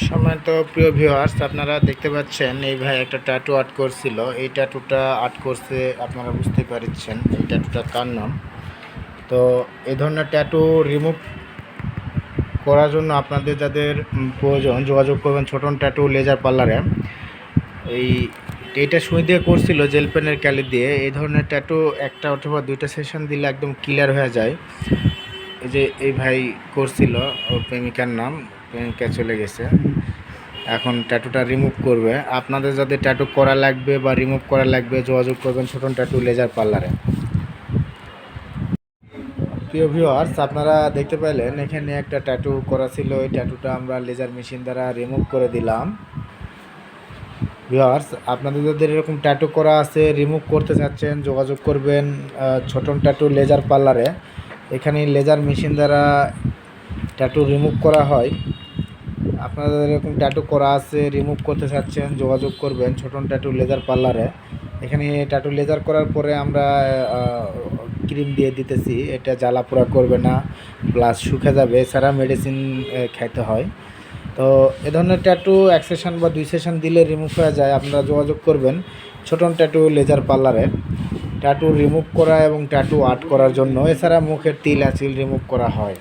সম্মানিত প্রিয় ভিউয়ার্স, আপনারা দেখতে পাচ্ছেন এই ভাই একটা ট্যাটু আর্ট করছিল। এই ট্যাটুটা আর্ট করছে, আপনারা বুঝতে পারছেন এই ট্যাটুটা কার নাম। তো এই ধরনের ট্যাটু রিমুভ করার জন্য আপনাদের যাদের প্রয়োজন যোগাযোগ করবেন ছোটন ট্যাটু লেজার পার্লারে। এইটা সুই দিয়ে করছিল জেল পেনের ক্যালি দিয়ে। এই ধরনের ট্যাটু একটা অথবা দুইটা সেশন দিলে একদম ক্লিয়ার হয়ে যায়। এই যে এই ভাই করছিল, ওর প্রেমিকার নাম, প্রেমিকা চলে গেছে, এখন ট্যাটুটা রিমুভ করবে। আপনাদের যাদের ট্যাটু করা লাগবে বা রিমুভ করা লাগবে যোগাযোগ করবেন ছোটন ট্যাটু লেজার পার্লারে। প্রিয় ভিউয়ার্স, আপনারা দেখতে পেলেন এখানে একটা ট্যাটু করা ছিল। এই ট্যাটুটা আমরা লেজার মেশিন দ্বারা রিমুভ করে দিলাম। ভিউয়ার্স, আপনাদের যাদের এরকম ট্যাটু করা আছে, রিমুভ করতে চাচ্ছেন, যোগাযোগ করবেন ছোটন ট্যাটু লেজার পার্লারে। এখানে লেজার মেশিন দ্বারা ট্যাটু রিমুভ করা হয়। আপনাদের এরকম ট্যাটু করা আছে, রিমুভ করতে চাচ্ছেন, যোগাযোগ করবেন ছোটন ট্যাটু লেজার পার্লারে। এখানে ট্যাটু লেজার করার পরে আমরা ক্রিম দিয়ে দিতেছি, এটা জ্বালা পোড়া করবে না, প্লাস শুকে যাবে, এছাড়া মেডিসিন খাইতে হয়। তো এ ধরনের ট্যাটু এক সেশন বা দুই সেশন দিলে রিমুভ হয়ে যায়। আপনারা যোগাযোগ করবেন ছোটন ট্যাটু লেজার পার্লারে ট্যাটু রিমুভ করা এবং ট্যাটু আর্ট করার জন্য। এছাড়া মুখের তিল আঁচিল রিমুভ করা হয়।